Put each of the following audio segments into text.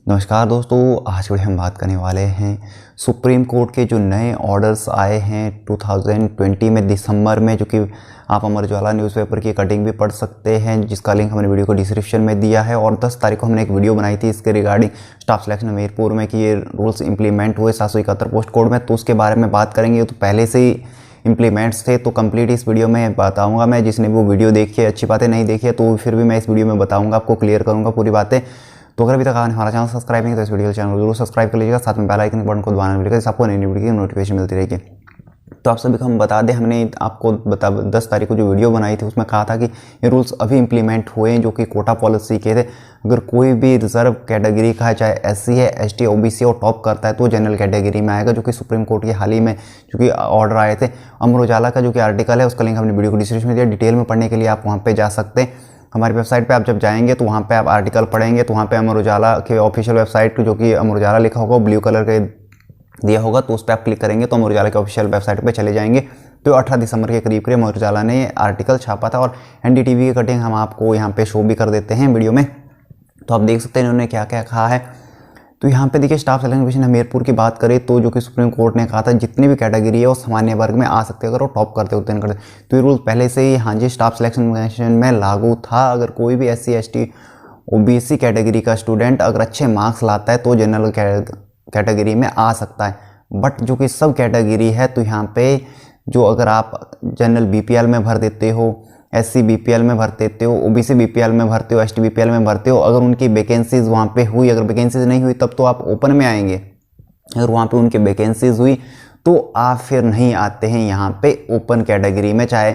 नमस्कार दोस्तों, आज के वीडियो हम बात करने वाले हैं सुप्रीम कोर्ट के जो नए ऑर्डर्स आए हैं 2020 में दिसंबर में, जो कि आप अमर उजाला न्यूज़पेपर की कटिंग भी पढ़ सकते हैं, जिसका लिंक हमने वीडियो को डिस्क्रिप्शन में दिया है। और 10 तारीख को हमने एक वीडियो बनाई थी इसके रिगार्डिंग स्टाफ सिलेक्शन हमीरपुर में कि ये रूल्स इंप्लीमेंट हुए 771 पोस्ट कोड में, तो उसके बारे में बात करेंगे। तो पहले से ही इंप्लीमेंट्स थे, तो कंप्लीट इस वीडियो में बताऊंगा मैं। जिसने वो वीडियो देखी है, अच्छी बातें नहीं देखी है, तो फिर भी मैं इस वीडियो में बताऊंगा, आपको क्लियर करूंगा पूरी बातें। तो अगर अभी तक आपने हमारा चैनल सब्सक्राइब नहीं तो इस वीडियो चैनल जरूर सब्सक्राइब कर लीजिएगा, साथ में बेल आइकन बटन को दबाना मिलेगा, जिससे आपको नई वीडियो की नोटिफिकेशन मिलती रहेगी। तो आप सभी को हम बता दें, हमने आपको 10 तारीख को जो वीडियो बनाई थी उसमें कहा था कि ये रूल्स अभी इंप्लीमेंट हुए हैं, जो कि कोटा पॉलिसी के थे। अगर कोई भी रिजर्व कैटेगरी का है, चाहे एससी है, एसटी, ओबीसी और टॉप करता है, तो जनरल कैटेगरी में आएगा, जो कि सुप्रीम कोर्ट के हाल ही में जो कि ऑर्डर आए थे। अमर उजाला का जो कि आर्टिकल है, उसका लिंक हमने वीडियो को डिस्क्रिप्शन में दिया। डिटेल में पढ़ने के लिए आप वहाँ पर जा सकते हैं। हमारी वेबसाइट पे आप जब जाएंगे तो वहाँ पे आप आर्टिकल पढ़ेंगे, तो वहाँ पे अमर उजाला के ऑफिशियल वेबसाइट, जो कि अमर उजाला लिखा होगा, ब्लू कलर के दिया होगा, तो उस पर आप क्लिक करेंगे तो अमर उजाला के ऑफिशियल वेबसाइट पे चले जाएंगे। तो 18 दिसंबर के करीब अमर उजाला ने आर्टिकल छापा था, और एनडीटीवी की कटिंग हम आपको यहाँ पे शो भी कर देते हैं वीडियो में, तो आप देख सकते हैं इन्होंने क्या क्या कहा है। तो यहाँ पे देखिए, स्टाफ सिलेक्शन कमीशन हमीरपुर की बात करें तो जो कि सुप्रीम कोर्ट ने कहा था जितनी भी कैटेगरी है वो सामान्य वर्ग में आ सकते हैं, अगर वो टॉप करते होते हैं करते। तो ये रूल पहले से ही हाँ जी स्टाफ सिलेक्शन कमीशन में लागू था। अगर कोई भी एससी, एसटी, ओबीसी कैटेगरी का स्टूडेंट अगर अच्छे मार्क्स लाता है तो जनरल कैटेगरी में आ सकता है। बट जो कि सब कैटेगरी है, तो यहाँ पे जो अगर आप जनरल बीपीएल में भर देते हो, एससी बीपीएल में भर देते हो, ओबीसी बीपीएल में भरते हो, एसटी बीपीएल में भरते हो, अगर उनकी वैकेंसीज वहाँ पे हुई, अगर वैकेंसीज नहीं हुई तब तो आप ओपन में आएंगे। अगर वहाँ पे उनकी वैकेंसीज हुई तो आप फिर नहीं आते हैं यहाँ पे ओपन कैटेगरी में। चाहे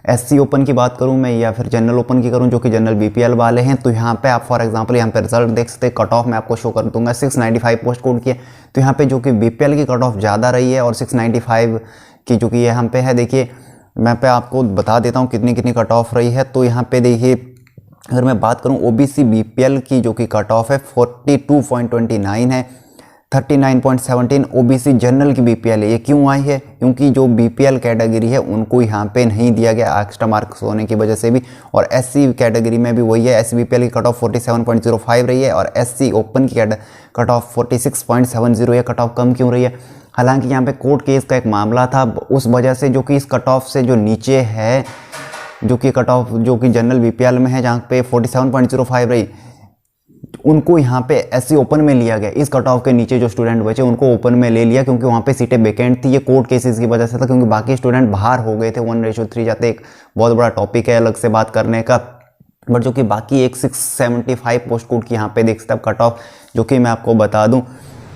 एससी ओपन की बात करूँ मैं या फिर जनरल ओपन की करूँ, जो कि जनरल बीपीएल वाले हैं, तो यहाँ पे आप फॉर एग्जांपल यहाँ पे रिजल्ट देख सकते हैं। कट ऑफ मैं आपको शो कर दूंगा, 695 पोस्ट कोड की है। तो यहाँ पे जो कि बीपीएल की कट ऑफ ज़्यादा रही है, और 695 की जो कि यहाँ पे है, देखिए मैं पे आपको बता देता हूँ कितनी कितनी कट ऑफ रही है। तो यहाँ पे देखिए, अगर मैं बात करूँ ओबीसी बीपीएल की जो कि कट ऑफ है 42.29 है, 39.17 ओबीसी जनरल की बीपीएल है। ये क्यों आई है? क्योंकि जो बीपीएल कैटेगरी है उनको यहाँ पे नहीं दिया गया एक्स्ट्रा मार्क्स होने की वजह से भी। और एससी कैटेगरी में भी वही है, एससी बीपीएल की कट ऑफ 47.05 रही है, और एससी ओपन की कट ऑफ 46.70 है। कट ऑफ कम क्यों रही है? हालांकि यहाँ पे कोर्ट केस का एक मामला था, उस वजह से जो कि इस कट ऑफ से जो नीचे है, जो कि कट ऑफ जो कि जनरल बीपीएल में है, जहाँ पे 47.05 रही, उनको यहाँ पे एससी ओपन में लिया गया। इस कट ऑफ के नीचे जो स्टूडेंट बचे उनको ओपन में ले लिया, क्योंकि वहाँ पे सीटें वेकेंट थी। ये कोर्ट केसेस की वजह से था, क्योंकि बाकी स्टूडेंट बाहर हो गए थे। 1:3 जाते, एक बहुत बड़ा टॉपिक है अलग से बात करने का। बट जो कि बाकी एक 675 पोस्ट कोड की यहाँ पे देख सकते हैं कट ऑफ, जो कि मैं आपको बता दूँ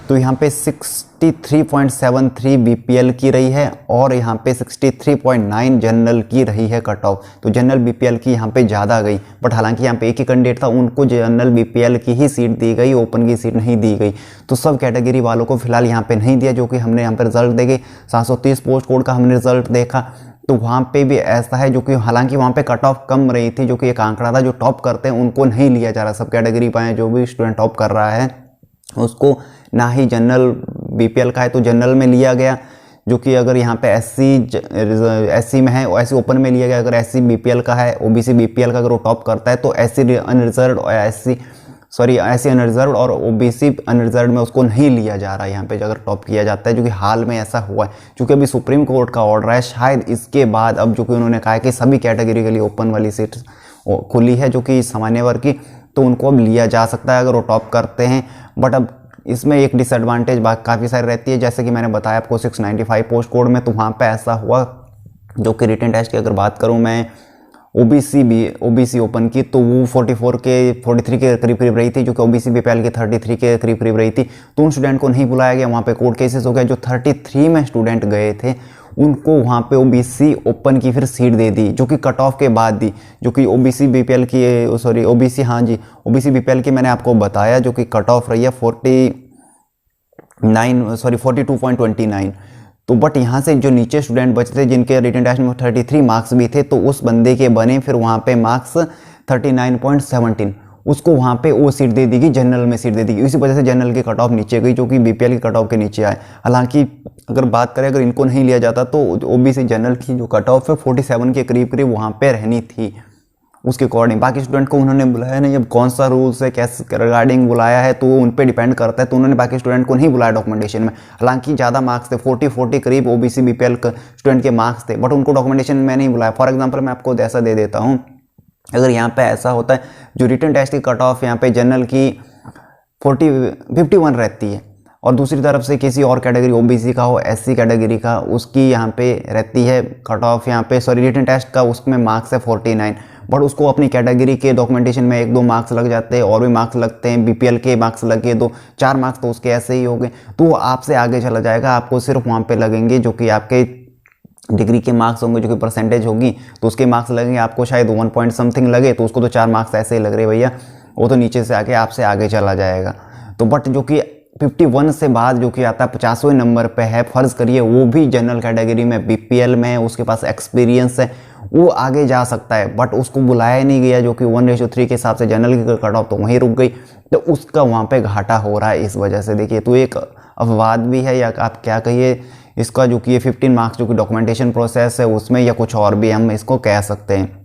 तो यहाँ पे 63.73 बीपीएल की रही है, और यहाँ पे 63.9 जनरल की रही है कट ऑफ। तो जनरल बीपीएल की यहाँ पे ज़्यादा गई। बट हालांकि यहाँ पे एक ही कैंडिडेट था, उनको जनरल बीपीएल की ही सीट दी गई, ओपन की सीट नहीं दी गई। तो सब कैटेगरी वालों को फिलहाल यहाँ पे नहीं दिया। जो कि हमने यहाँ पे रिजल्ट देखे 730 पोस्ट कोड का हमने रिजल्ट देखा, तो वहाँ पे भी ऐसा है, जो कि हालांकि वहाँ पे कट ऑफ कम रही थी, जो कि एक आंकड़ा था। जो टॉप करते हैं उनको नहीं लिया जा रहा, सब कैटेगरी पाए जो भी स्टूडेंट टॉप कर रहा है उसको, ना ही जनरल बीपीएल का है तो जनरल में लिया गया। जो कि अगर यहाँ पे एससी में है, एससी ओपन में लिया गया। अगर एससी बीपीएल का है, ओबीसी बीपीएल का अगर वो टॉप करता है तो एससी अनरिजर्व्ड और एससी अनरिजर्व्ड और ओबीसी अनरिजर्व्ड में उसको नहीं लिया जा रहा है यहाँ पे अगर टॉप किया जाता है, जो कि हाल में ऐसा हुआ है। क्योंकि अभी सुप्रीम कोर्ट का ऑर्डर है, शायद इसके बाद अब जो कि उन्होंने कहा है कि सभी कैटेगरी के लिए ओपन वाली सीट खुली है, जो कि सामान्य वर्ग की, तो उनको अब लिया जा सकता है अगर वो टॉप करते हैं। बट अब इसमें एक डिसएडवांटेज काफ़ी सारी रहती है, जैसे कि मैंने बताया आपको 695 पोस्ट कोड में, तो वहाँ पे ऐसा हुआ जो कि रिटन टेस्ट की अगर बात करूँ मैं ओबीसी ओपन की, तो वो 43 के करीब करीब रही थी, जो कि ओबीसी बीपीएल के 33 के करीब करीब रही थी। तो उन स्टूडेंट को नहीं बुलाया गया, वहाँ पे कोर्ट केसेस हो गया। जो 33 में स्टूडेंट गए थे उनको वहाँ पे ओबीसी ओपन की फिर सीट दे दी, जो कि कट ऑफ के बाद दी। जो कि ओबीसी बीपीएल की ओबीसी बीपीएल की मैंने आपको बताया, जो कि कट ऑफ रही है 42.29। तो बट यहाँ से जो नीचे स्टूडेंट बचे थे जिनके रिटन टेस्ट में 33 मार्क्स भी थे, तो उस बंदे के बने फिर वहाँ पे मार्क्स 39.17, उसको वहाँ पे वो सीट दे दी गई, जनरल में सीट दे दी गई। इसी वजह से जनरल की कट ऑफ नीचे गई, जो कि बीपीएल की कट ऑफ के नीचे आए। हालांकि अगर बात करें, अगर इनको नहीं लिया जाता तो ओबीसी जनरल की जो कट ऑफ है 47 के करीब करीब वहाँ पे रहनी थी। उसके अकॉर्डिंग। बाकी स्टूडेंट को उन्होंने बुलाया नहीं, अब कौन सा रूल्स है कैसे रिगार्डिंग बुलाया है तो उन पे डिपेंड करता है, तो उन्होंने बाकी स्टूडेंट को नहीं बुलाया डॉक्यूमेंटेशन में। हालांकि ज़्यादा मार्क्स थे, 40 करीब ओबीसी बीपीएल स्टूडेंट के मार्क्स थे, बट उनको डॉक्यूमेंटेशन में नहीं बुलाया। फॉर एग्जाम्पल मैं आपको ऐसा दे देता हूँ, अगर यहाँ पे ऐसा होता है जो रिटन टेस्ट की कट ऑफ यहाँ पे जनरल की 51 रहती है, और दूसरी तरफ से किसी और कैटेगरी ओबीसी का हो, एससी कैटेगरी का, उसकी यहाँ पे रहती है कट ऑफ यहाँ पे, सॉरी रिटन टेस्ट का उसमें मार्क्स है 49, बट उसको अपनी कैटेगरी के डॉक्यूमेंटेशन में 1-2 मार्क्स लग जाते हैं, और भी मार्क्स लगते हैं, बीपीएल के मार्क्स लगे तो 4 मार्क्स तो उसके ऐसे ही हो गए, तो वो आपसे आगे चला जाएगा। आपको सिर्फ वहाँ पे लगेंगे जो कि आपके डिग्री के मार्क्स होंगे, जो कि परसेंटेज होगी तो उसके मार्क्स लगेंगे। आपको शायद 1 पॉइंट समथिंग लगे तो उसको तो 4 मार्क्स ऐसे ही लग रहे भैया, वो तो नीचे से आके आपसे आगे चला जाएगा। तो बट जो कि 51 से बाद जो कि आता है 50वें नंबर पे है, फर्ज करिए वो भी जनरल कैटेगरी में बीपीएल में, उसके पास एक्सपीरियंस है, वो आगे जा सकता है, बट उसको बुलाया नहीं गया, जो कि 1:3 के हिसाब से जनरल की कट ऑफ तो वहीं रुक गई, तो उसका वहाँ पे घाटा हो रहा है इस वजह से। देखिए तो एक अपवाद भी है, या आप क्या कहिए इसका, जो कि ये 15 मार्क्स जो कि डॉक्यूमेंटेशन प्रोसेस है उसमें, या कुछ और भी हम इसको कह सकते हैं।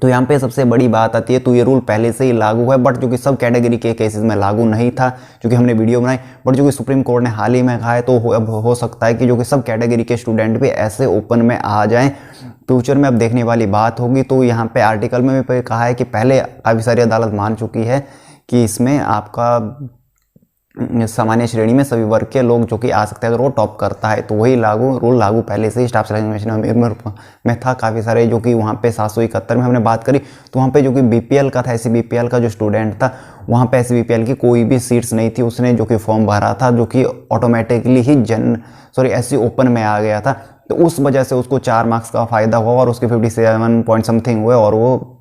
तो यहाँ पे सबसे बड़ी बात आती है, तो ये रूल पहले से ही लागू है, बट जो कि सब कैटेगरी के केसेस में लागू नहीं था, जो कि हमने वीडियो बनाई, बट जो कि सुप्रीम कोर्ट ने हाल ही में कहा है, तो अब हो सकता है कि जो कि सब कैटेगरी के स्टूडेंट भी ऐसे ओपन में आ जाएं। फ्यूचर में अब देखने वाली बात होगी। तो यहाँ पे आर्टिकल में भी कहा है कि पहले काफ़ी सारी अदालत मान चुकी है कि इसमें आपका सामान्य श्रेणी में सभी वर्ग के लोग जो कि आ सकते हैं, अगर वो टॉप करता है तो वही रूल लागू पहले से ही स्टाफ सिलेक्शन में था। काफ़ी सारे जो कि वहाँ पे 771 में हमने बात करी, तो वहाँ पे जो कि बीपीएल का था, SC-BPL का जो स्टूडेंट था, वहाँ पे SC-BPL की कोई भी सीट्स नहीं थी, उसने जो कि फॉर्म भरा था, जो कि ऑटोमेटिकली ही SC ओपन में आ गया था, तो उस वजह से उसको 4 मार्क्स का फ़ायदा हुआ और उसके 57 पॉइंट समथिंग हुए, और वो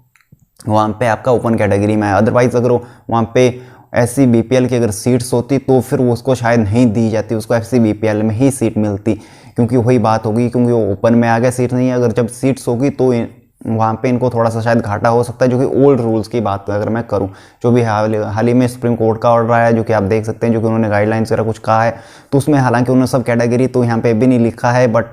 वहाँ पे आपका ओपन कैटेगरी में है। अदरवाइज़ अगर वहाँ पे SC-BPL की अगर सीट्स होती तो फिर वो उसको शायद नहीं दी जाती, उसको SC-BPL में ही सीट मिलती, क्योंकि वही बात होगी, क्योंकि वो ओपन में आ गया, सीट नहीं है। अगर जब सीट्स होगी तो वहाँ पे इनको थोड़ा सा शायद घाटा हो सकता है, जो कि ओल्ड रूल्स की बात अगर मैं करूँ, जो भी हाल ही में सुप्रीम कोर्ट का ऑर्डर आया है, जो कि आप देख सकते हैं, जो कि उन्होंने गाइडलाइंस वगैरह कुछ कहा है, तो उसमें हालांकि उन्होंने सब कैटेगरी तो यहाँ पे भी नहीं लिखा है, बट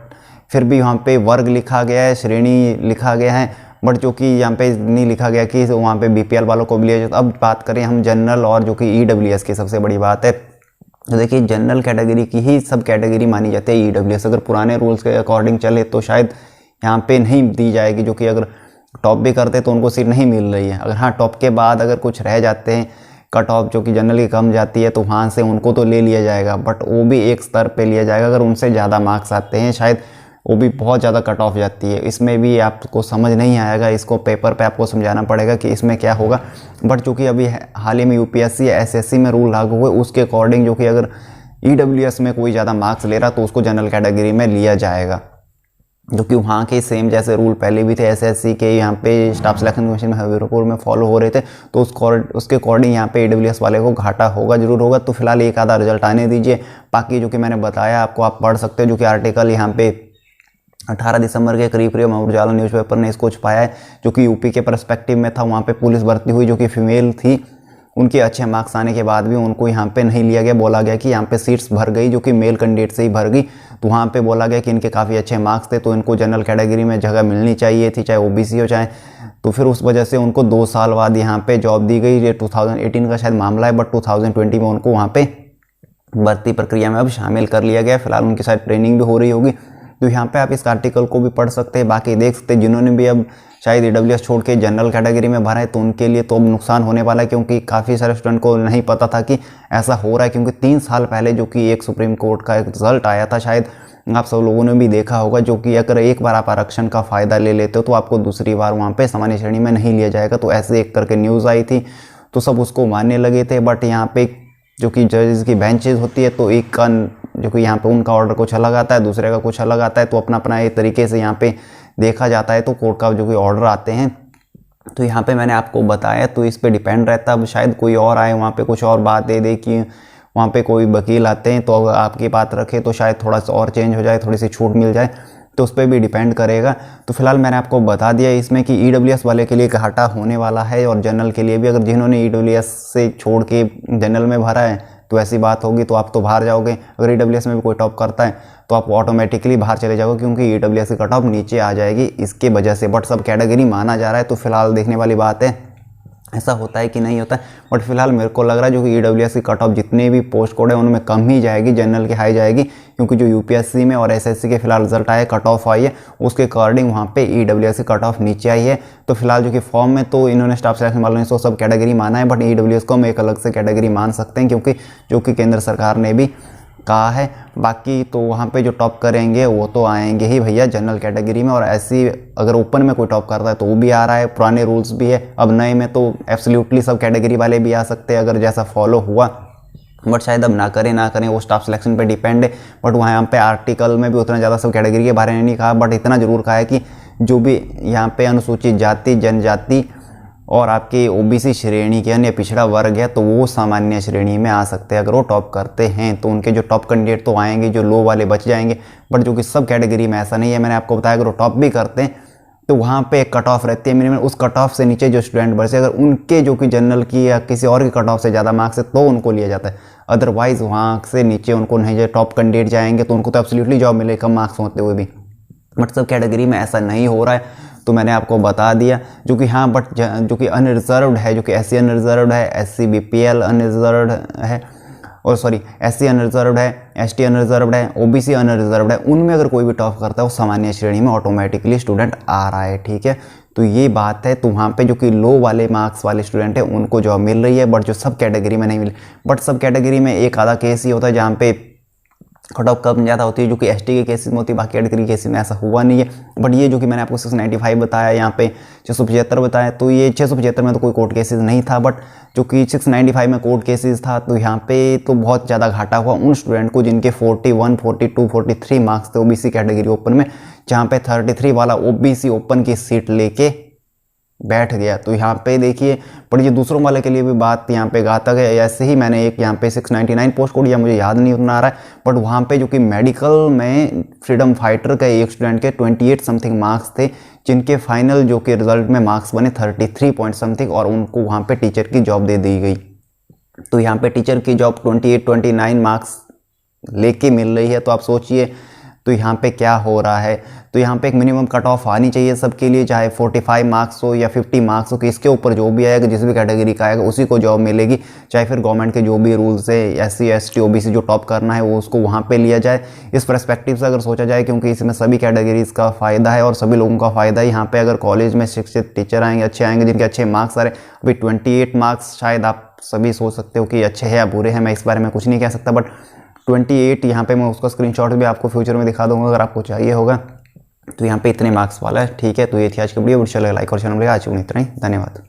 फिर भी यहाँ पे वर्ग लिखा गया है, श्रेणी लिखा गया है, बट जो कि यहाँ पे नहीं लिखा गया कि वहाँ पे बीपीएल वालों को भी लिया जाए। अब बात करें हम जनरल और जो कि ईडब्ल्यूएस की, सबसे बड़ी बात है तो देखिए जनरल कैटेगरी की ही सब कैटेगरी मानी जाती है ईडब्ल्यूएस। अगर पुराने रूल्स के अकॉर्डिंग चले तो शायद यहाँ पे नहीं दी जाएगी, जो कि अगर टॉप भी करते तो उनको सीट नहीं मिल रही है। अगर हाँ टॉप के बाद अगर कुछ रह जाते हैं, कट ऑफ जो कि जनरल की कम जाती है, तो वहाँ से उनको तो ले लिया जाएगा, बट वो भी एक स्तर पे लिया जाएगा। अगर उनसे ज़्यादा मार्क्स आते हैं, शायद वो भी बहुत ज़्यादा कट ऑफ जाती है, इसमें भी आपको समझ नहीं आएगा, इसको पेपर पे आपको समझाना पड़ेगा कि इसमें क्या होगा। बट जो कि अभी हाल ही में यूपीएससी या एसएससी में रूल लागू हुए, उसके अकॉर्डिंग जो कि अगर ईडब्ल्यूएस में कोई ज़्यादा मार्क्स ले रहा तो उसको जनरल कैटेगरी में लिया जाएगा, जो कि वहाँ के सेम जैसे रूल पहले भी थे एसएससी के, यहाँ पे स्टाफ सिलेक्शन कमीशन में हमीरपुर में फॉलो हो रहे थे, तो उसके अकॉर्डिंग यहाँ पे ईडब्ल्यूएस वाले को घाटा होगा, जरूर होगा। तो फिलहाल एक आधा रिजल्ट आने दीजिए, बाकी जो कि मैंने बताया आपको आप पढ़ सकते हो, जो कि आर्टिकल यहाँ पे 18 दिसंबर के करीब अमर उजाला न्यूज़पेपर ने इसको छपाया है, जो कि यूपी के पर्सपेक्टिव में था। वहाँ पे पुलिस भर्ती हुई जो कि फीमेल थी, उनके अच्छे मार्क्स आने के बाद भी उनको यहाँ पे नहीं लिया गया, बोला गया कि यहाँ पे सीट्स भर गई जो कि मेल कैंडिडेट से ही भर गई, तो वहाँ पे बोला गया कि इनके काफ़ी अच्छे मार्क्स थे तो इनको जनरल कैटेगरी में जगह मिलनी चाहिए थी, चाहे ओबीसी हो चाहे, तो फिर उस वजह से उनको 2 साल बाद यहाँ पे जॉब दी गई। ये 2018 का शायद मामला है, बट 2020 में उनको वहाँ पे भर्ती प्रक्रिया में अब शामिल कर लिया गया। फिलहाल उनकी शायद ट्रेनिंग भी हो रही होगी, तो यहाँ पे आप इस आर्टिकल को भी पढ़ सकते हैं। बाकी देख सकते हैं जिन्होंने भी अब शायद ईडब्ल्यूएस छोड़ के जनरल कैटेगरी में भरा है, तो उनके लिए तो अब नुकसान होने वाला है, क्योंकि काफ़ी सारे स्टूडेंट को नहीं पता था कि ऐसा हो रहा है। क्योंकि 3 साल पहले जो कि एक सुप्रीम कोर्ट का एक रिजल्ट आया था, शायद आप सब लोगों ने भी देखा होगा, जो कि अगर एक बार आप आरक्षण का फ़ायदा ले लेते हो तो आपको दूसरी बार वहाँ पर सामान्य श्रेणी में नहीं लिया जाएगा। तो ऐसे एक करके न्यूज़ आई थी, तो सब उसको मानने लगे थे। बट यहाँ पे जो कि जजेस की बेंचेज होती है, तो एक का जो कि यहाँ पे उनका ऑर्डर कुछ अलग आता है, दूसरे का कुछ अलग आता है, तो अपना अपना एक तरीके से यहाँ पे देखा जाता है। तो कोर्ट का जो कि ऑर्डर आते हैं, तो यहाँ पे मैंने आपको बताया, तो इस पे डिपेंड रहता है। अब शायद कोई और आए वहाँ पे कुछ और बात दे दे कि वहाँ पे कोई वकील आते हैं, तो अगर आपकी बात रखे तो शायद थोड़ा सा और चेंज हो जाए, थोड़ी सी छूट मिल जाए, तो उस पर भी डिपेंड करेगा। तो फिलहाल मैंने आपको बता दिया इसमें कि ईडब्ल्यूएस वाले के लिए घाटा होने वाला है, और जनरल के लिए भी। अगर जिन्होंने ईडब्ल्यूएस से छोड़ के जनरल में भरा है, तो ऐसी बात होगी तो आप तो बाहर जाओगे। अगर EWS में भी कोई टॉप करता है तो आप ऑटोमेटिकली बाहर चले जाओगे, क्योंकि EWS की कट ऑफ नीचे आ जाएगी इसके वजह से। बट सब कैटेगरी माना जा रहा है, तो फिलहाल देखने वाली बात है ऐसा होता है कि नहीं होता है। बट फिलहाल मेरे को लग रहा है जो कि EWS की कट ऑफ जितने भी पोस्ट कोड है उनमें कम ही जाएगी, जनरल की हाई जाएगी, क्योंकि जो UPSC में और SSC के फिलहाल रिजल्ट आए, कट ऑफ आई है, उसके अकॉर्डिंग वहाँ पे EWS की कट ऑफ नीचे आई है। तो फिलहाल जो कि फॉर्म में तो इन्होंने स्टाफ सिलेक्शन वालों ने तो सब कैटेगरी माना है, बट EWS को हम एक अलग से कैटेगरी मान सकते हैं, क्योंकि जो कि केंद्र सरकार ने भी कहा है। बाकी तो वहाँ पे जो टॉप करेंगे वो तो आएंगे ही भैया जनरल कैटेगरी में, और ऐसी अगर ओपन में कोई टॉप करता है तो वो भी आ रहा है, पुराने रूल्स भी है। अब नए में तो एब्सोल्युटली सब कैटेगरी वाले भी आ सकते हैं अगर जैसा फॉलो हुआ, बट शायद अब ना करें वो स्टाफ सिलेक्शन पे डिपेंड है। बट वहाँ यहाँ पे आर्टिकल में भी उतना ज़्यादा सब कैटेगरी के बारे में नहीं कहा, बट इतना ज़रूर कहा है कि जो भी यहाँ पे अनुसूचित जाति, जनजाति और आपकी OBC श्रेणी के अन्य पिछड़ा वर्ग है तो वो सामान्य श्रेणी में आ सकते हैं। अगर वो टॉप करते हैं तो उनके जो टॉप कैंडिडेट तो आएंगे, जो लो वाले बच जाएंगे। बट जो कि सब कैटेगरी में ऐसा नहीं है, मैंने आपको बताया अगर वो टॉप भी करते हैं तो वहाँ पे एक कट ऑफ रहती है मिनिमम, उस कट ऑफ से नीचे जो स्टूडेंट बचे अगर उनके जो कि जनरल की या किसी और की कट ऑफ से ज़्यादा मार्क्स है तो उनको लिया जाता है, अदरवाइज़ वहाँ से नीचे उनको नहीं, जो टॉप कैंडिडेट जाएंगे तो उनको तो एब्सोल्युटली जॉब मिलेगी कम मार्क्स होते हुए भी। बट सब कैटेगरी में ऐसा नहीं हो रहा है, तो मैंने आपको बता दिया। जो कि हाँ बट जो कि अनरिजर्व्ड है, जो कि SC अनरिजर्व्ड है, SC BPL अनरिजर्व्ड है, और सॉरी SC अनरिजर्व्ड है, ST अनरिजर्व्ड है, OBC अनरिजर्व्ड है, उनमें अगर कोई भी टॉप करता है वो सामान्य श्रेणी में ऑटोमेटिकली स्टूडेंट आ रहा है, ठीक है। तो ये बात है। तो वहाँ पे जो कि लो वाले मार्क्स वाले स्टूडेंट हैं उनको जॉब मिल रही है, बट जो सब कैटेगरी में नहीं मिली। बट सब कैटेगरी में एक आधा केस ही होता है जहाँ पे कट ऑफ कम ज़्यादा होती है, जो कि ST के केसेस में होती है, बाकी कैटेगरी केसेस में ऐसा हुआ नहीं है। बट ये जो कि मैंने आपको 695 बताया, यहाँ पे 675 बताया, तो ये 675 में तो कोई कोर्ट केसेस नहीं था, बट जो कि 695 में कोर्ट केसेस था, तो यहाँ पे तो बहुत ज़्यादा घाटा हुआ उन स्टूडेंट को जिनके 41, 42, 43 मार्क्स थे OBC कैटेगरी ओपन में, जहाँ पे 33 वाला OBC ओपन की सीट लेके बैठ गया। तो यहाँ पे देखिए, पर ये दूसरों वाले के लिए भी बात यहाँ पे घातक है। ऐसे ही मैंने एक यहाँ पे 699 पोस्ट कोड, या मुझे याद नहीं उतना आ रहा है, बट वहाँ पे जो कि मेडिकल में फ्रीडम फाइटर का एक स्टूडेंट के 28 समथिंग मार्क्स थे, जिनके फाइनल जो कि रिजल्ट में मार्क्स बने 33 पॉइंट समथिंग, और उनको वहाँ पे टीचर की जॉब दे दी गई। तो यहाँ पे टीचर की जॉब 28-29 मार्क्स लेके मिल रही है, तो आप सोचिए तो यहाँ पे क्या हो रहा है। तो यहाँ पे एक मिनिमम कट ऑफ आनी चाहिए सबके लिए, चाहे 45 मार्क्स हो या 50 मार्क्स हो, कि इसके ऊपर जो भी आएगा, जिस भी कैटेगरी का आएगा उसी को जॉब मिलेगी। चाहे फिर गवर्नमेंट के जो भी रूल्स है, SC ST OBC जो टॉप करना है वो उसको वहाँ पे लिया जाए। इस पर्सपेक्टिव से अगर सोचा जाए, क्योंकि इसमें सभी कैटेगरीज का फ़ायदा है और सभी लोगों का फ़ायदा है। यहाँ पे अगर कॉलेज में शिक्षित टीचर आएंगे, अच्छे आएंगे, जिनके अच्छे मार्क्स आ रहे, अभी 28 मार्क्स शायद आप सभी सोच सकते हो कि अच्छे हैं या बुरे हैं, मैं इस बारे में कुछ नहीं कह सकता, बट 28 यहाँ पे मैं उसका स्क्रीनशॉट भी आपको फ्यूचर में दिखा दूंगा अगर आपको चाहिए होगा। तो यहाँ पे इतने मार्क्स वाला है, ठीक है। तो ये थी आज की वीडियो, लाइक और चैनल आज इतना ही, धन्यवाद।